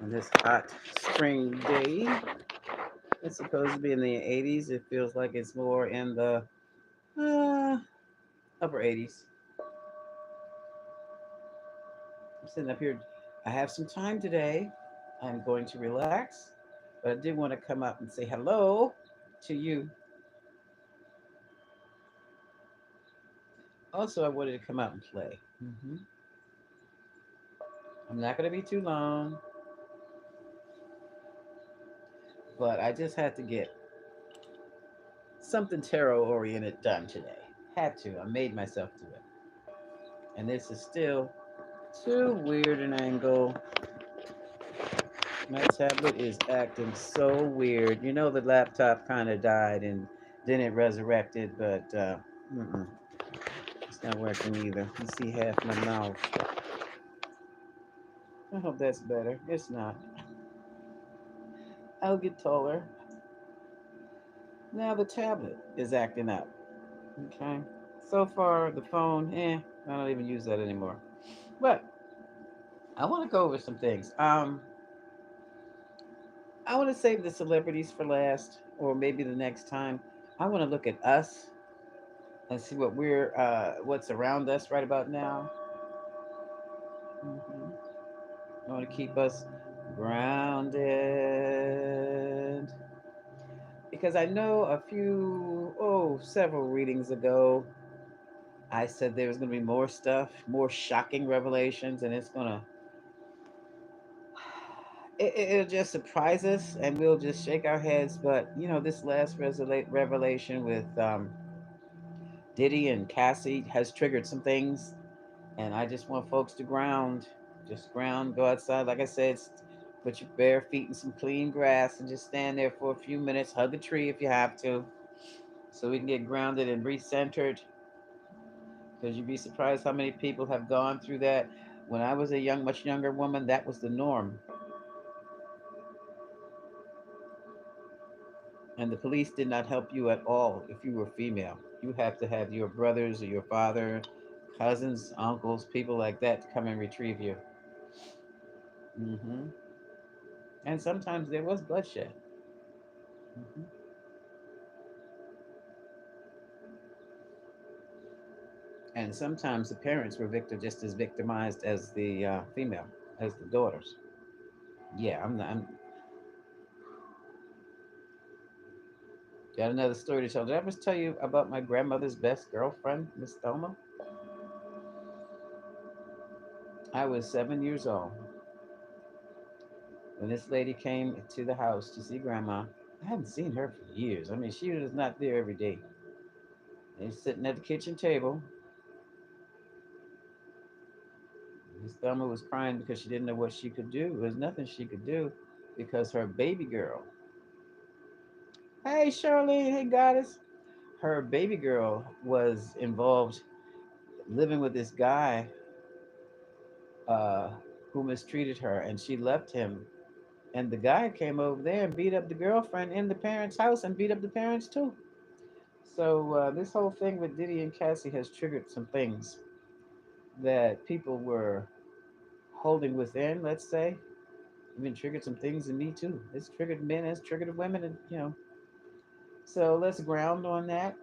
on this hot spring day. It's supposed to be in the 80s. It feels like it's more in the uh, upper 80s. I'm sitting up here. I have some time today. I'm going to relax, but I did want to come up and say hello to you. Also, I wanted to come out and play. I'm not going to be too long, but I just had to get something tarot oriented done today. Had to. I made myself do it. And this is still too weird an angle. My tablet is acting so weird. You know, the laptop kind of died and then it resurrected, but it's not working either. You see half my mouth. I hope that's better. It's not. I'll get taller. Now the tablet is acting up. Okay. So far, the phone, I don't even use that anymore. But I want to go over some things. I want to save the celebrities for last, or maybe the next time. I want to look at us and see what's around us right about now. hmm I want to keep us grounded because I know several readings ago, I said there was going to be more stuff, more shocking revelations, and it'll just surprise us, and we'll just shake our heads. But this last revelation with Diddy and Cassie has triggered some things, and I just want folks to ground, just ground, go outside. Like I said, put your bare feet in some clean grass and just stand there for a few minutes. Hug a tree if you have to, so we can get grounded and recentered. Because you'd be surprised how many people have gone through that. When I was a much younger woman, that was the norm, and the police did not help you at all if you were female. You have to have your brothers or your father, cousins, uncles, people like that to come and retrieve you. hmm And sometimes there was bloodshed. hmm And sometimes the parents were just as victimized as the female, as the daughters. Yeah, I'm got another story to tell. Did I ever tell you about my grandmother's best girlfriend, Miss Thelma? I was 7 years old when this lady came to the house to see grandma. I hadn't seen her for years. I mean, she was not there every day. They sitting at the kitchen table. Miss Thelma was crying because she didn't know what she could do. There was nothing she could do because her baby girl. Hey, Charlene. Hey, goddess. Her baby girl was involved living with this guy uh, who mistreated her, and she left him. And the guy came over there and beat up the girlfriend in the parents' house and beat up the parents too. So this whole thing with Diddy and Cassie has triggered some things that people were holding within. Let's say even triggered some things in me too. It's triggered men, it's triggered women, and. So let's ground on that.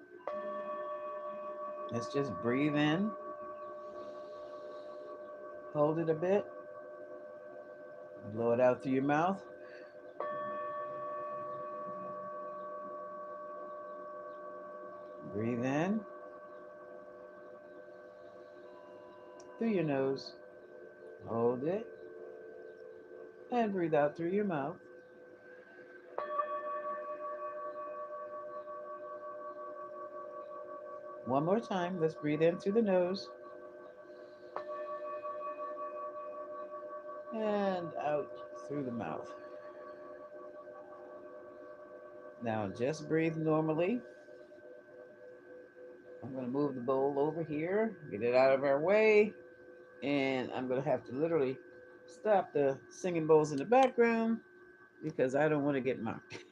Let's just breathe in, hold it a bit, blow it out through your mouth. Breathe in through your nose, hold it, and breathe out through your mouth. One more time. Let's breathe in through the nose and out through the mouth. Now just breathe normally. I'm going to move the bowl over here, get it out of our way, and I'm going to have to literally stop the singing bowls in the background because I don't want to get mocked.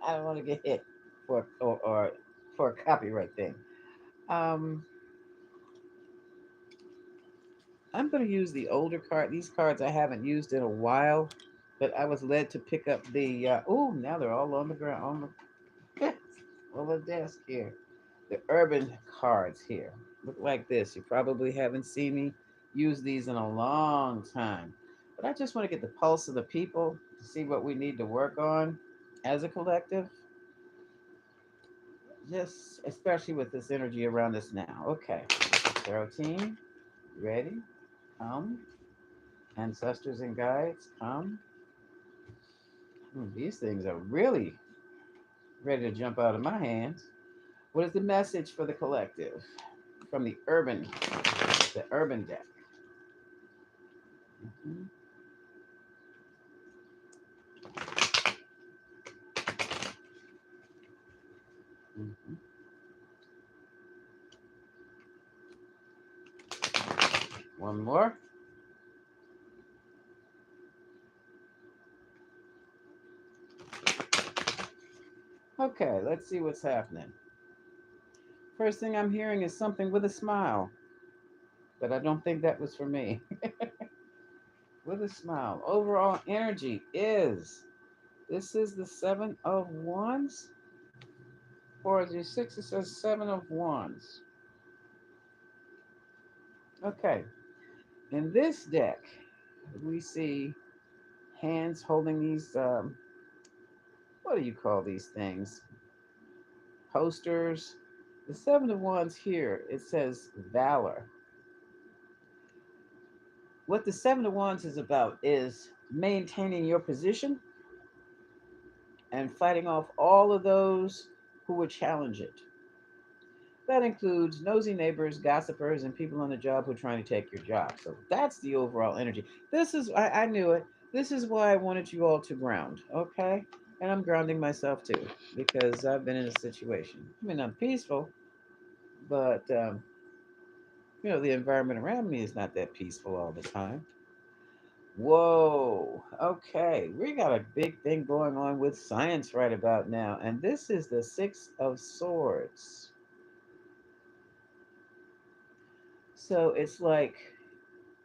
I don't want to get hit for a copyright thing. Um, I'm going to use the older card. These cards I haven't used in a while, but I was led to pick up the. Oh, now they're all on the ground, on the on the desk here. The urban cards here look like this. You probably haven't seen me use these in a long time, but I just want to get the pulse of the people to see what we need to work on as a collective. Just especially with this energy around us now. Okay, Tarot team, ready? Come. Ancestors and guides, come. These things are really ready to jump out of my hands. What is the message for the collective from the urban deck? Mhm, mhm. One more. Okay, let's see what's happening. First thing I'm hearing is something with a smile, but I don't think that was for me. With a smile. Overall energy is this is the Seven of Wands, or the six, it says Seven of Wands. Okay, in this deck, we see hands holding these, what do you call these things? Posters. The Seven of Wands here, it says valor. What the Seven of Wands is about is maintaining your position and fighting off all of those who would challenge it. That includes nosy neighbors, gossipers, and people on the job who are trying to take your job. So that's the overall energy. I knew it. This is why I wanted you all to ground, okay? And I'm grounding myself too, because I've been in a situation. I mean, I'm peaceful, but, the environment around me is not that peaceful all the time. Whoa, okay. We got a big thing going on with science right about now. And this is the Six of Swords. So it's like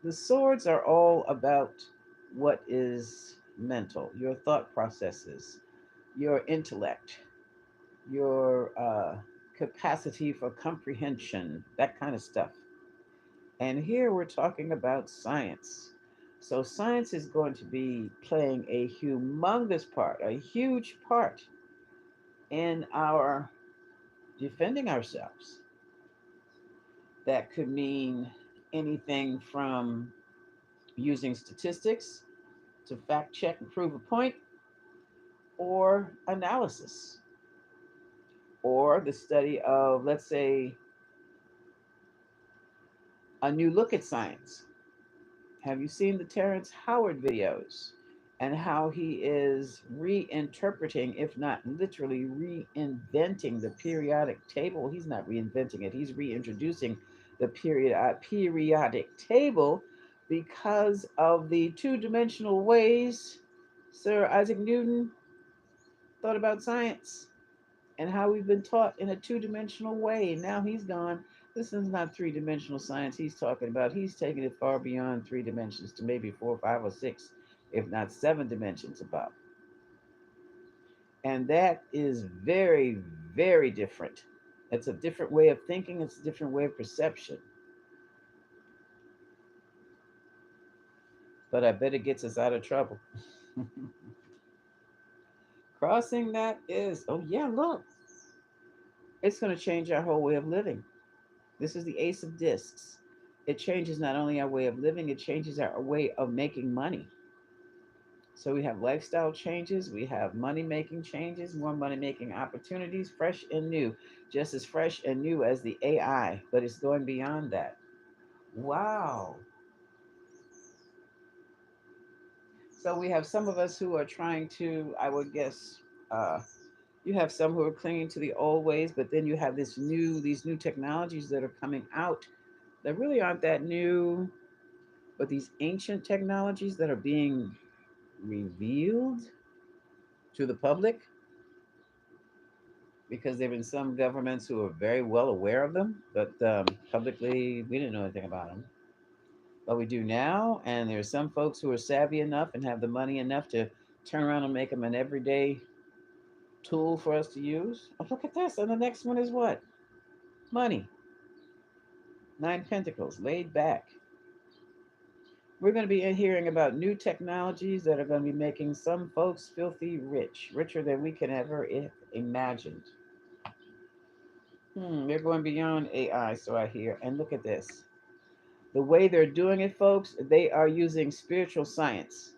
the swords are all about what is mental, your thought processes, your intellect, your capacity for comprehension, that kind of stuff. And here we're talking about science. So science is going to be playing a humongous part, a huge part in our defending ourselves. That could mean anything from using statistics to fact check and prove a point, or analysis, or the study of, let's say, a new look at science. Have you seen the Terrence Howard videos and how he is reinterpreting, if not literally reinventing, the periodic table? He's not reinventing it, he's reintroducing the periodic table because of the two-dimensional ways Sir Isaac Newton thought about science and how we've been taught in a two-dimensional way. Now he's gone. This is not three-dimensional science he's talking about. He's taking it far beyond three dimensions to maybe four, five, or six, if not seven dimensions above. And that is very, very different. It's a different way of thinking. It's a different way of perception. But I bet it gets us out of trouble. Crossing that is, oh yeah, look, it's going to change our whole way of living. This is the Ace of Discs. It changes not only our way of living, it changes our way of making money. So we have lifestyle changes, we have money making changes, more money making opportunities, fresh and new, just as fresh and new as the AI, but it's going beyond that. Wow. So we have some of us who are trying to, I would guess, uh, you have some who are clinging to the old ways, but then you have these new technologies that are coming out that really aren't that new, but these ancient technologies that are being revealed to the public because there have been some governments who are very well aware of them, but publicly we didn't know anything about them. but we do now. And there's some folks who are savvy enough and have the money enough to turn around and make them an everyday tool for us to use. Oh, look at this. And the next one is what? Money. Nine Pentacles, laid back. We're going to be hearing about new technologies that are going to be making some folks filthy rich, richer than we can ever imagined. They're going beyond AI, so I hear. And look at this. The way they're doing it, folks, they are using spiritual science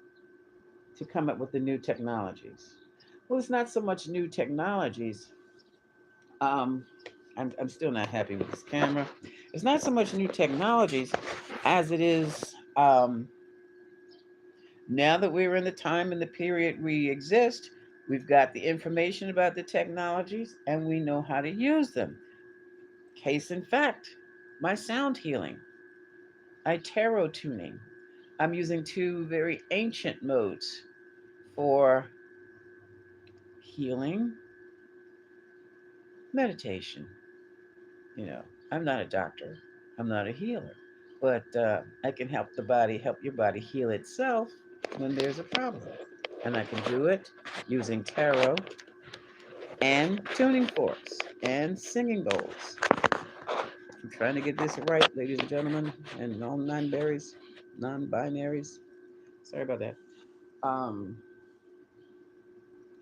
to come up with the new technologies. Well, it's not so much new technologies. Um, I'm still not happy with this camera. It's not so much new technologies as it is now that we're in the time and the period we exist, we've got the information about the technologies and we know how to use them. Case in fact, my sound healing, I tarot tuning. I'm using two very ancient modes for healing, meditation. You know, I'm not a doctor, I'm not a healer, but I can help your body heal itself when there's a problem. And I can do it using tarot and tuning forks and singing bowls. I'm trying to get this right, ladies and gentlemen, and all non-berries, non-binaries. Sorry about that. Um,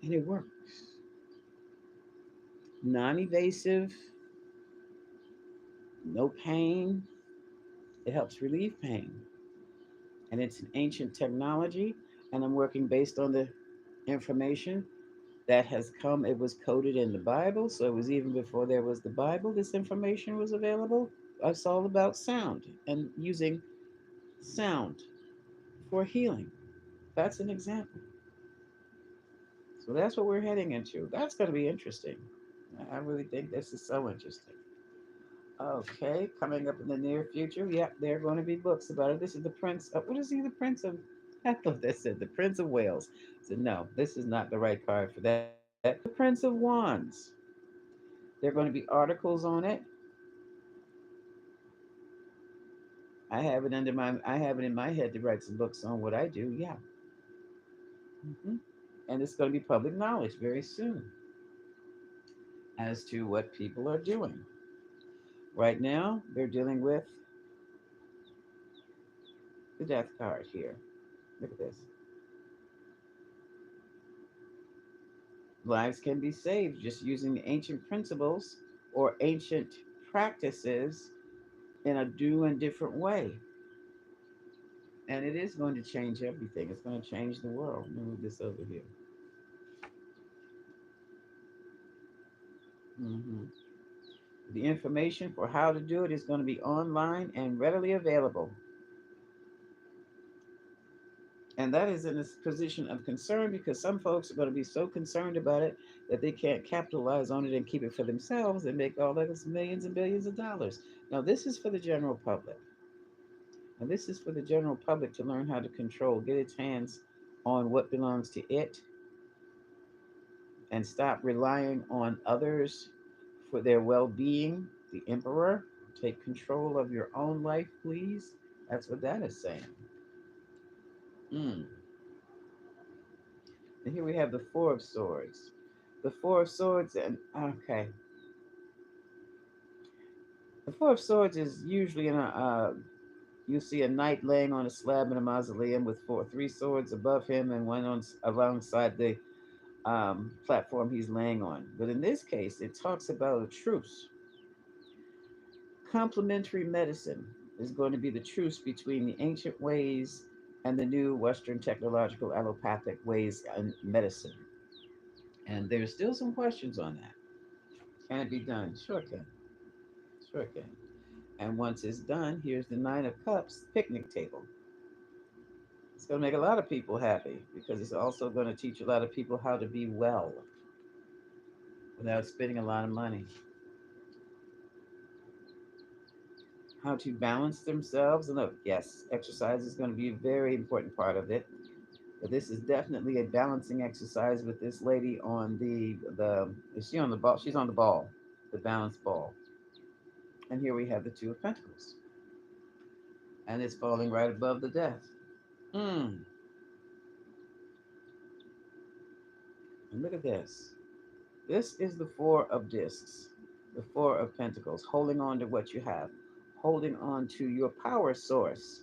and it works. Non-evasive, no pain. It helps relieve pain, and it's an ancient technology. And I'm working based on the information that has come. It was coded in the Bible, so it was even before there was the Bible. This information was available. It's all about sound and using sound for healing. That's an example. So that's what we're heading into. That's going to be interesting. I really think this is so interesting. Okay, coming up in the near future, yep, there are going to be books about it. This is the Prince of, what is he, the Prince of, I thought that said the Prince of Wales. I said, no, this is not the right card for that. The Prince of Wands. There are going to be articles on it. I have it in my head to write some books on what I do. Yeah. hmm And it's going to be public knowledge very soon as to what people are doing. Right now, they're dealing with the death card here. Look at this. Lives can be saved just using the ancient principles or ancient practices in a new and different way. And it is going to change everything. It's going to change the world. Let me move this over here. hmm The information for how to do it is going to be online and readily available. And that is in a position of concern because some folks are going to be so concerned about it that they can't capitalize on it and keep it for themselves and make all those millions and billions of dollars. Now, this is for the general public. And this is for the general public to learn how to control, get its hands on what belongs to it, and stop relying on others for their well being. The emperor, take control of your own life, please. That's what that is saying. Mm. And here we have the Four of Swords. The Four of Swords, and okay, the Four of Swords is usually in a. You see a knight laying on a slab in a mausoleum with three swords above him and one on alongside the platform he's laying on. But in this case, it talks about a truce. Complementary medicine is going to be the truce between the ancient ways and the new Western technological allopathic ways in medicine. And there's still some questions on that. Can it be done? Sure can. Sure can. And once it's done, here's the Nine of Cups picnic table. It's going to make a lot of people happy because it's also going to teach a lot of people how to be well without spending a lot of money, how to balance themselves. And look, yes, exercise is going to be a very important part of it. But this is definitely a balancing exercise with this lady on the is she on the ball? She's on the ball, the balance ball. And here we have the Two of Pentacles. and it's falling right above the death. Mm. And look at this. This is the four of discs, the four of pentacles, holding on to what you have, holding on to your power source.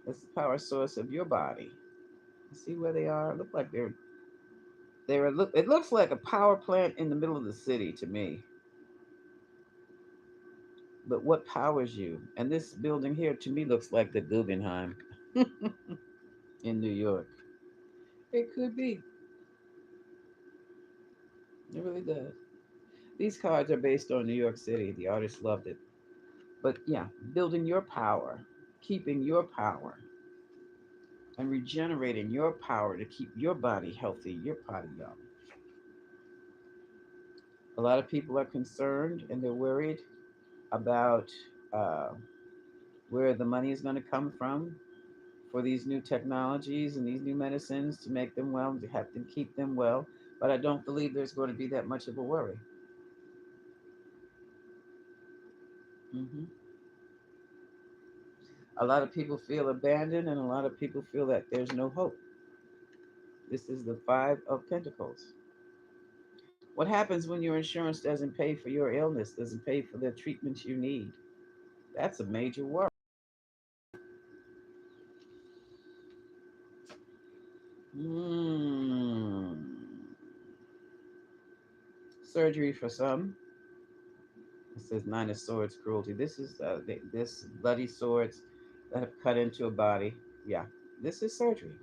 That's the power source of your body. See where they are? Look like they're look. It looks like a power plant in the middle of the city to me. But what powers you? And this building here to me looks like the Guggenheim in New York. It could be. It really does. These cards are based on New York City. The artist loved it. But yeah, building your power, keeping your power, and regenerating your power to keep your body healthy, your body young. A lot of people are concerned and they're worried about uh, where the money is going to come from for these new technologies and these new medicines to make them well, to have to keep them well. But I don't believe there's going to be that much of a worry. Hmm. A lot of people feel abandoned, and a lot of people feel that there's no hope. This is the Five of Pentacles. What happens when your insurance doesn't pay for your illness, doesn't pay for the treatments you need? That's a major worry. Mm. Surgery for some. It says Nine of Swords, cruelty. This is this bloody swords that have cut into a body. Yeah, this is surgery.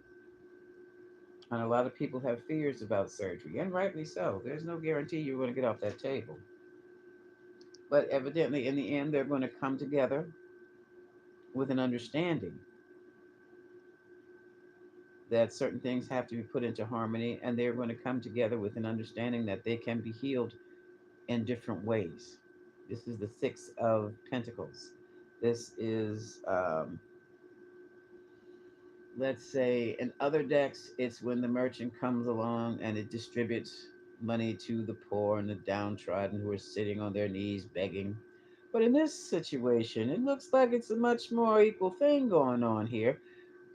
And a lot of people have fears about surgery, and rightly so. There's no guarantee you're going to get off that table. But evidently, in the end, they're going to come together with an understanding that certain things have to be put into harmony, and they're going to come together with an understanding that they can be healed in different ways. This is the Six of Pentacles. This is, let's say, in other decks, it's when the merchant comes along and it distributes money to the poor and the downtrodden who are sitting on their knees begging. But in this situation, it looks like it's a much more equal thing going on here.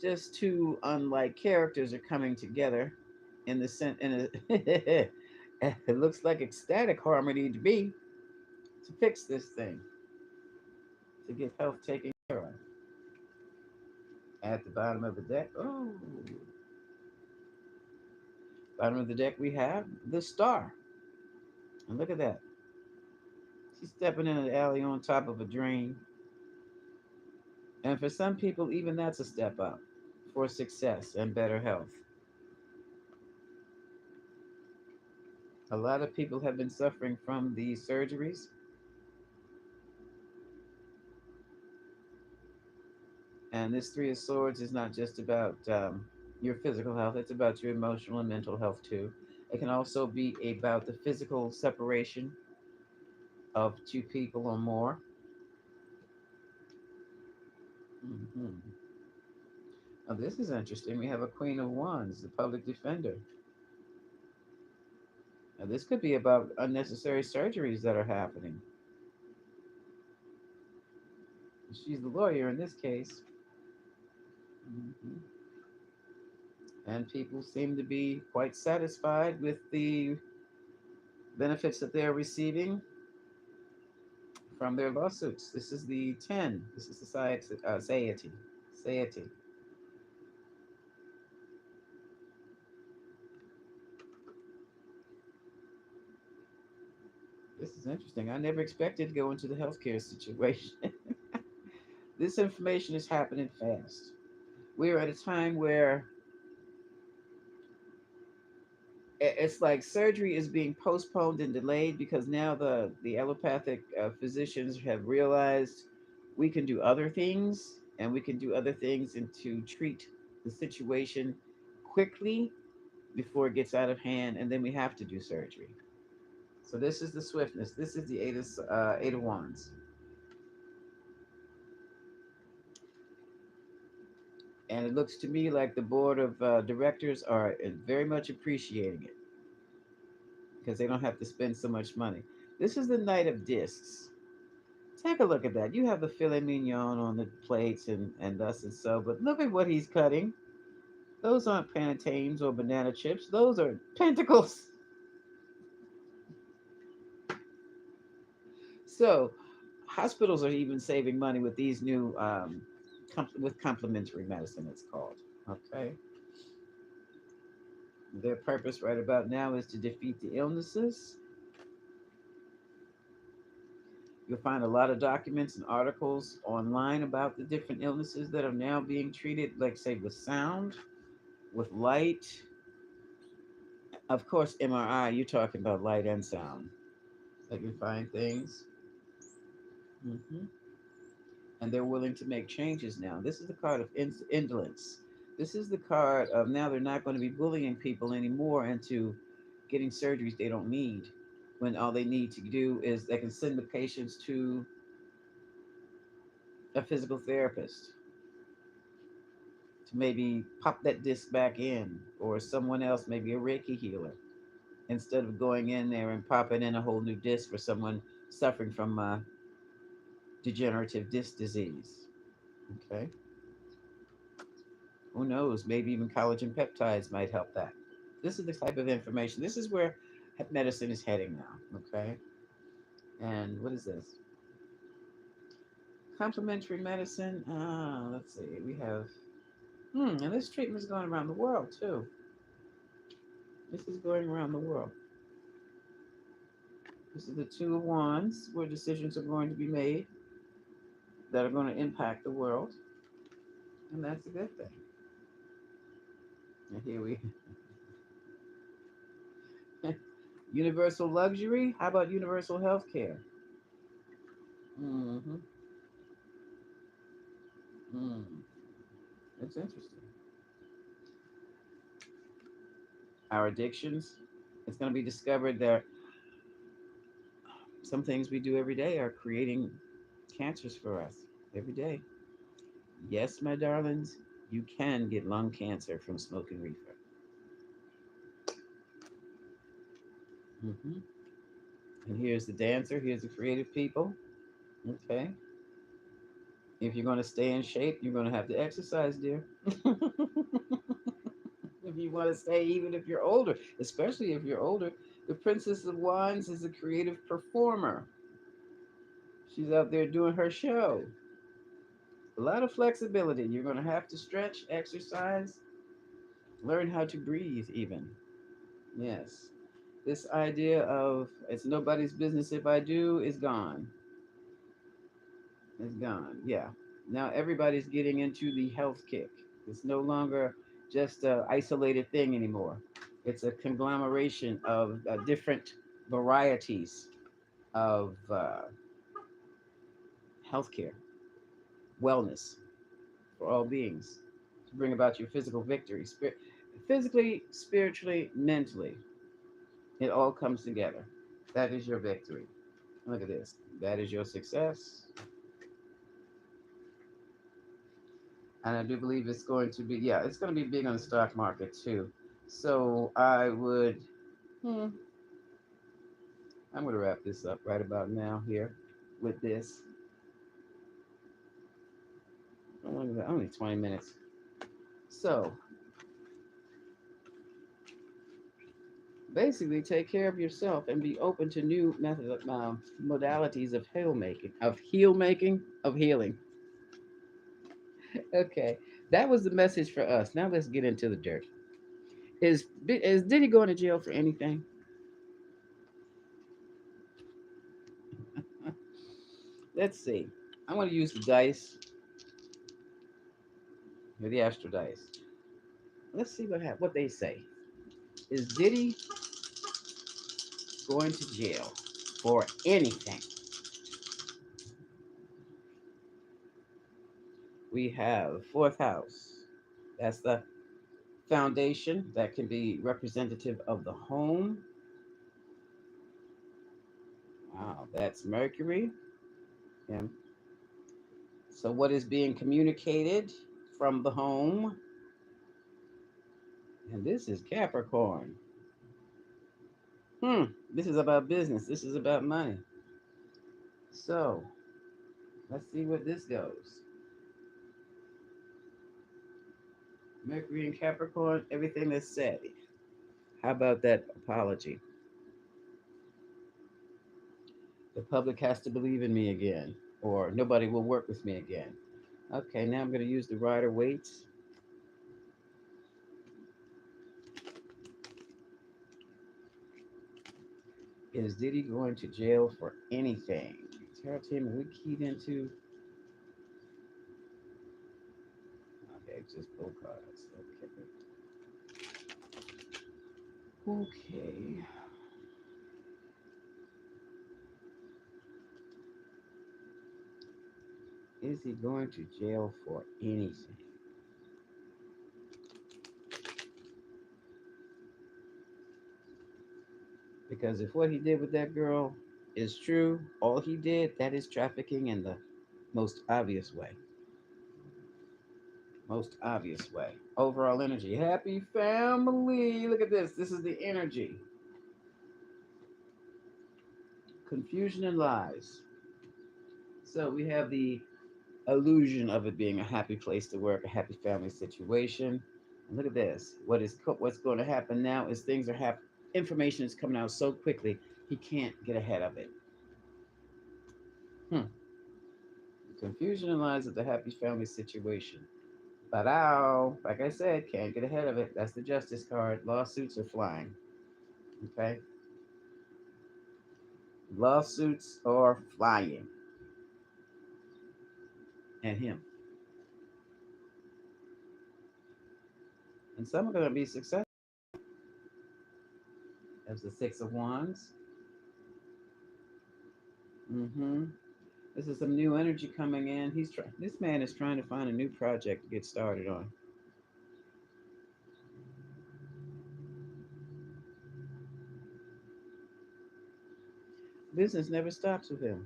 Just two unlike characters are coming together in the it looks like ecstatic harmony to me to fix this thing, to get health taken care of. At the bottom of the deck, oh, bottom of the deck we have the Star. And look at that. She's stepping in an alley on top of a drain. And for some people, even that's a step up for success and better health. A lot of people have been suffering from these surgeries. And this Three of Swords is not just about your physical health, it's about your emotional and mental health too. It can also be about the physical separation of two people or more. Hmm. Now, this is interesting. We have a Queen of Wands, the public defender. Now, this could be about unnecessary surgeries that are happening. She's the lawyer in this case. Hmm. And people seem to be quite satisfied with the benefits that they're receiving from their lawsuits. This is the 10. This is society. Satiety. This is interesting. I never expected to go into the healthcare situation. This information is happening fast. We are at a time where it's like surgery is being postponed and delayed because now the allopathic physicians have realized we can do other things, and we can do other things and to treat the situation quickly before it gets out of hand, and then we have to do surgery. So this is the swiftness. This is the Eight of Wands, and it looks to me like the board of directors are very much appreciating it because they don't have to spend so much money. This is the Knight of Discs. Take a look at that. You have the filet mignon on the plates and thus and so, but look at what he's cutting. Those aren't plantains or banana chips. Those are pentacles. So, hospitals are even saving money with these new, with complementary medicine, it's called. Okay. Their purpose right about now is to defeat the illnesses. You'll find a lot of documents and articles online about the different illnesses that are now being treated, like, say, with sound, with light. Of course, MRI, you're talking about light and sound. That you find things. Hmm. And they're willing to make changes now. This is the card of indolence. This is the card of now they're not going to be bullying people anymore into getting surgeries they don't need, when all they need to do is they can send the patients to a physical therapist to maybe pop that disc back in, or someone else, maybe a Reiki healer, instead of going in there and popping in a whole new disc for someone suffering from degenerative disc disease. Okay. Who knows? Maybe even collagen peptides might help that. This is the type of information. This is where medicine is heading now. Okay. And what is this? Complementary medicine. Let's see. We have, and this treatment is going around the world too. This is going around the world. This is the Two of Wands, where decisions are going to be made that are going to impact the world. And that's a good thing. And here we universal luxury. How about universal health care? Mm-hmm. Mm. It's interesting. Our addictions. It's going to be discovered that some things we do every day are creating cancers for us every day. Yes, my darlings, you can get lung cancer from smoking reefer. Hmm. And here's the dancer. Here's the creative people. Okay. If you're going to stay in shape, you're going to have to exercise, dear. If you want to stay, even if you're older, especially if you're older. The Princess of Wands is a creative performer. She's out there doing her show. A lot of flexibility. You're going to have to stretch, exercise, learn how to breathe, even. Yes. This idea of it's nobody's business if I do is gone. It's gone. Yeah. Now everybody's getting into the health kick. It's no longer just an isolated thing anymore. It's a conglomeration of different varieties of healthcare, wellness for all beings to bring about your physical victory. Physically, spiritually, mentally, it all comes together. That is your victory. Look at this. That is your success. And I do believe it's going to be, yeah, it's going to be big on the stock market too. So I would, hmm, I'm going to wrap this up right about now here with this. Only 20 minutes. So basically, take care of yourself and be open to new modalities of heel making, of healing. Okay, that was the message for us. Now let's get into the dirt. Is Diddy going to jail for anything? Let's see. I'm going to use the dice, or the Astro dice. Let's see what they say. Is Diddy going to jail for anything? We have fourth house. That's the foundation that can be representative of the home. Wow, that's Mercury. Yeah. So what is being communicated from the home? And this is Capricorn. This is about business. This is about money. So Let's see where this goes. Mercury and Capricorn, everything that's said. How about that apology? The public has to believe in me again, or nobody will work with me again. Okay, now I'm going to use the Rider Waite. Is Diddy going to jail for anything? Tarot team, we keyed into. Okay, just pull cards. Okay. Okay. Is he going to jail for anything? Because if what he did with that girl is true, all he did, that is trafficking in the most obvious way. Most obvious way. Overall energy. Happy family. Look at this. This is the energy. Confusion and lies. So we have the illusion of it being a happy place to work, a happy family situation. And look at this. What's going to happen now is things are happening. Information is coming out so quickly he can't get ahead of it. Hmm. Confusion and lies of the happy family situation. But like I said, can't get ahead of it. That's the justice card. Lawsuits are flying. Okay, lawsuits are flying, and him. And some are going to be successful. As the Six of Wands. Mm-hmm. This is some new energy coming in. He's trying. This man is trying to find a new project to get started on. Business never stops with him.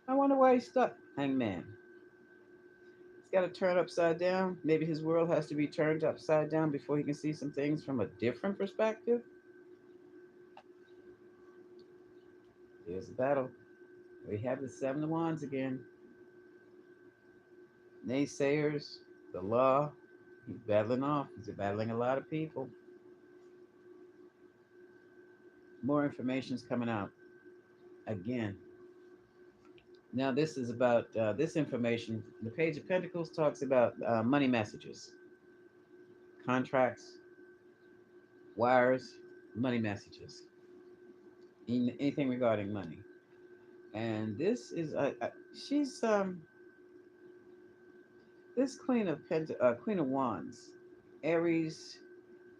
I wonder why he's stuck. Hangman. He's got to turn upside down. Maybe his world has to be turned upside down before he can see some things from a different perspective. Here's the battle. We have the Seven of Wands again. Naysayers, the law. He's battling off. He's battling a lot of people. More information is coming out again. Now, this is about this information. The Page of Pentacles talks about money messages, contracts, wires, money messages, anything regarding money. And this is she's this Queen of Wands, Aries,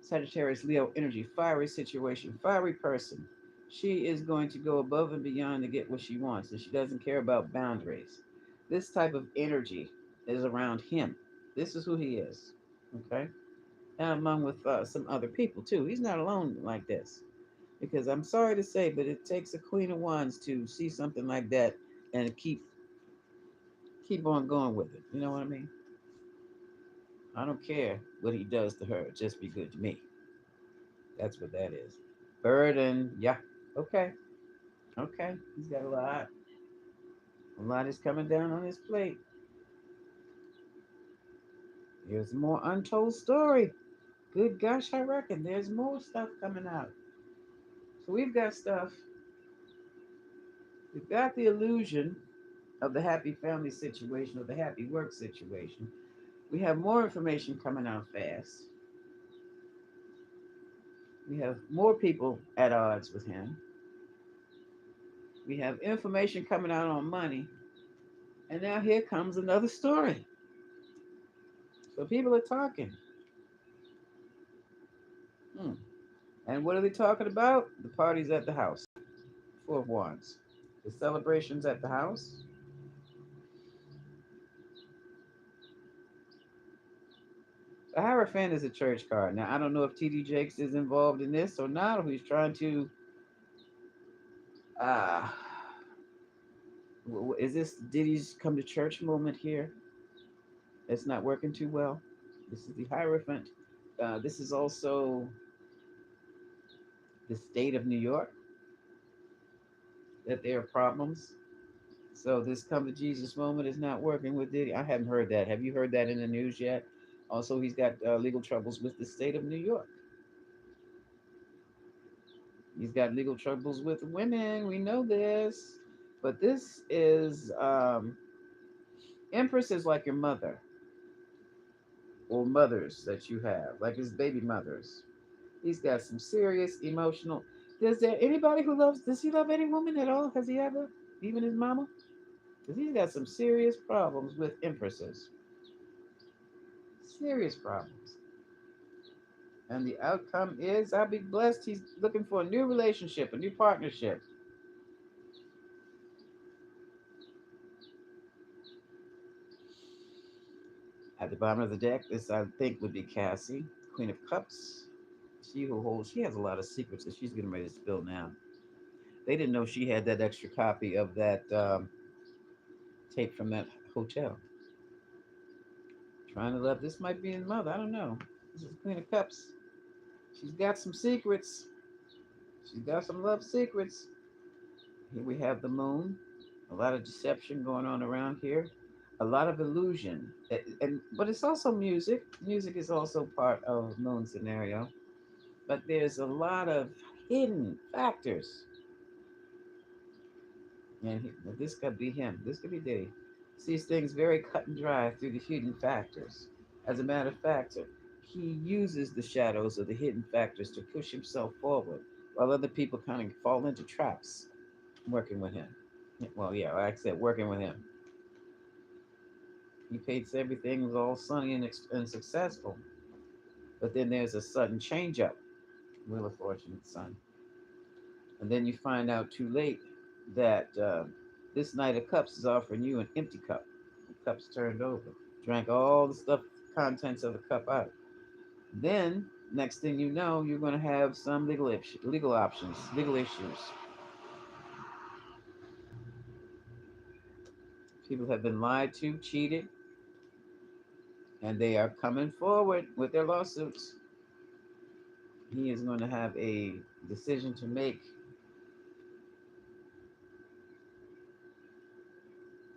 Sagittarius, Leo energy, fiery situation, fiery person. She is going to go above and beyond to get what she wants, and she doesn't care about boundaries. This type of energy is around him. This is who he is. Okay, and among with some other people too. He's not alone like this. Because I'm sorry to say, but it takes a Queen of Wands to see something like that and keep on going with it. You know what I mean? I don't care what he does to her. Just be good to me. That's what that is. Burden. Yeah. Okay. Okay. He's got a lot. A lot is coming down on his plate. Here's more untold story. Good gosh, I reckon there's more stuff coming out. So we've got stuff. We've got the illusion of the happy family situation or the happy work situation. We have more information coming out fast. We have more people at odds with him. We have information coming out on money. And now here comes another story. So people are talking. Hmm. And what are they talking about? The parties at the house. Four of Wands. The celebrations at the house. The Hierophant is a church card. Now, I don't know if TD Jakes is involved in this or not, or he's trying to. Uh, is this Diddy's come to church moment here? It's not working too well. This is the Hierophant. This is also the state of New York, that there are problems. So this come to Jesus moment is not working with Diddy. I haven't heard that. Have you heard that in the news yet? Also, he's got legal troubles with the state of New York. He's got legal troubles with women. We know this. But this is Empress is like your mother or mothers that you have, like his baby mothers. He's got some serious emotional. Does there anybody who loves? Does he love any woman at all? Has he ever? Even his mama? Because he's got some serious problems with empresses. Serious problems. And the outcome is I'll be blessed. He's looking for a new relationship, a new partnership. At the bottom of the deck, this I think would be Cassie, Queen of Cups. She has a lot of secrets that she's getting ready to spill now. They didn't know she had that extra copy of that tape from that hotel. Trying to love. This might be his mother. I don't know. This is Queen of Cups. She's got some secrets. She's got some love secrets. Here we have the moon. A lot of deception going on around here. A lot of illusion. And but it's also music. Music is also part of moon scenario. But there's a lot of hidden factors. And this could be him. This could be Dave. Sees things very cut and dry through the hidden factors. As a matter of fact, he uses the shadows of the hidden factors to push himself forward, while other people kind of fall into traps working with him. Well, yeah, like I said, working with him. He thinks everything was all sunny and successful, but then there's a sudden change up. Wheel of Fortune, son. And then you find out too late that this Knight of Cups is offering you an empty cup. The cup's turned over. Drank all the stuff, contents of the cup out. Then, next thing you know, you're going to have some legal options, legal issues. People have been lied to, cheated, and they are coming forward with their lawsuits. He is going to have a decision to make,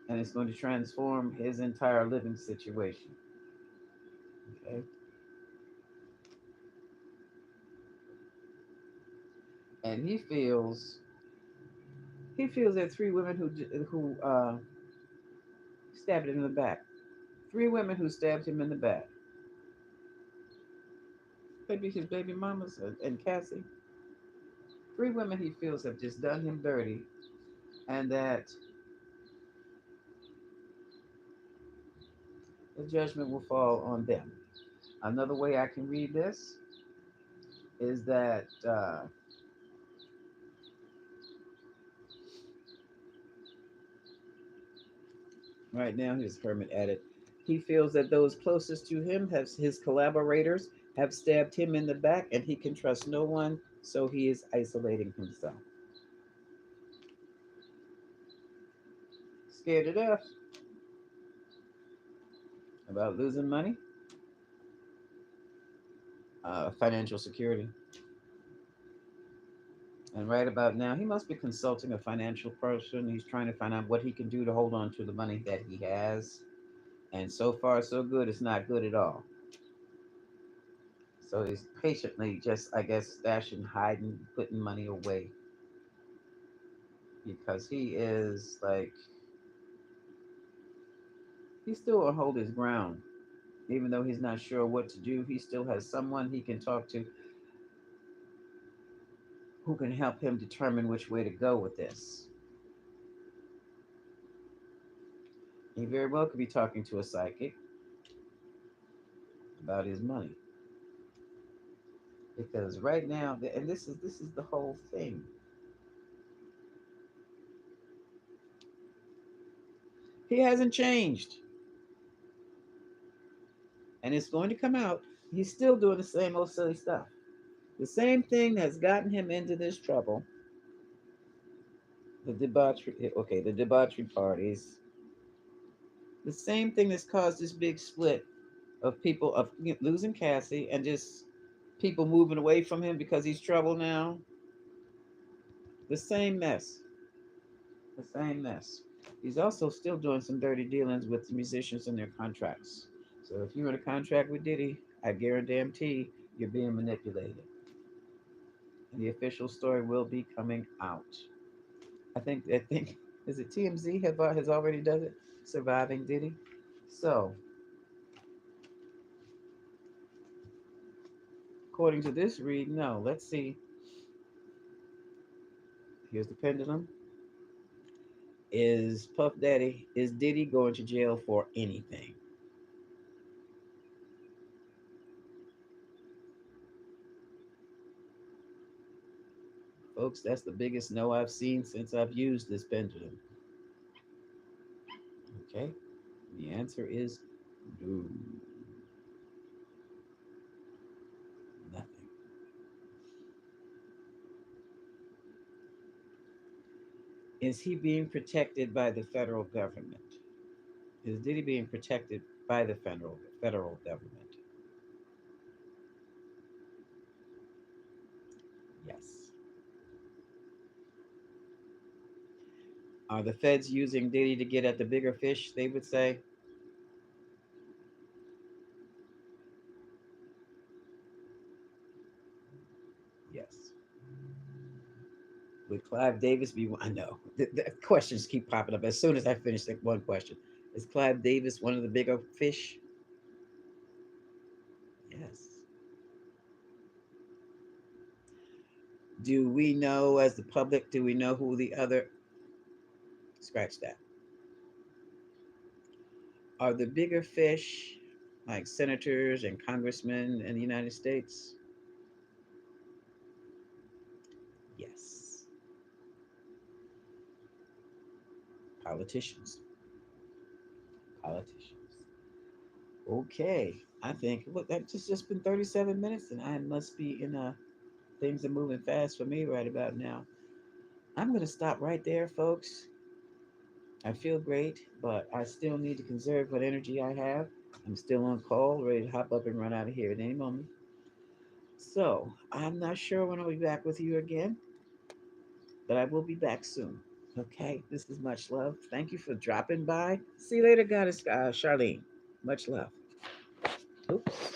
and it's going to transform his entire living situation. Okay, and he feels that three women who stabbed him in the back. Three women who stabbed him in the back. Maybe his baby mamas and Cassie. Three women he feels have just done him dirty, and that the judgment will fall on them. Another way I can read this is that right now, his hermit added, he feels that those closest to him, have his collaborators, have stabbed him in the back, and he can trust no one, so he is isolating himself. Scared to death about losing money, financial security. And right about now, he must be consulting a financial person. He's trying to find out what he can do to hold on to the money that he has. And so far, so good. It's not good at all. So he's patiently just, I guess, stashing, hiding, putting money away because he is like, he still will hold his ground. Even though he's not sure what to do, he still has someone he can talk to who can help him determine which way to go with this. He very well could be talking to a psychic about his money. Because right now, and this is the whole thing. He hasn't changed, and it's going to come out. He's still doing the same old silly stuff. The same thing that's gotten him into this trouble. The debauchery, okay, the debauchery parties. The same thing that's caused this big split of people of losing Cassie and just people moving away from him because he's trouble now. The same mess. The same mess. He's also still doing some dirty dealings with the musicians and their contracts. So if you're in a contract with Diddy, I guarantee you're being manipulated. And the official story will be coming out. I think is it TMZ has already does it, surviving Diddy. So according to this read, no. Let's see. Here's the pendulum. Is Diddy going to jail for anything? Folks, that's the biggest no I've seen since I've used this pendulum. Okay. The answer is no. Nothing. Is he being protected by the federal government? Is Diddy being protected by the federal government? Yes. Are the feds using Diddy to get at the bigger fish? They would say yes. Would Clive Davis be? I know the questions keep popping up as soon as I finish that one question. Is Clive Davis one of the bigger fish? Yes. Do we know, as the public, do we know who the other? Scratch that. Are the bigger fish like senators and congressmen in the United States? Yes. Politicians. Politicians. Okay. I think look that's just been 37 minutes and I must be in a things are moving fast for me right about now. I'm gonna stop right there, folks. I feel great, but I still need to conserve what energy I have. I'm still on call, ready to hop up and run out of here at any moment. So I'm not sure when I'll be back with you again, but I will be back soon. Okay, this is much love. Thank you for dropping by. See you later, Goddess Charlene. Much love. Oops.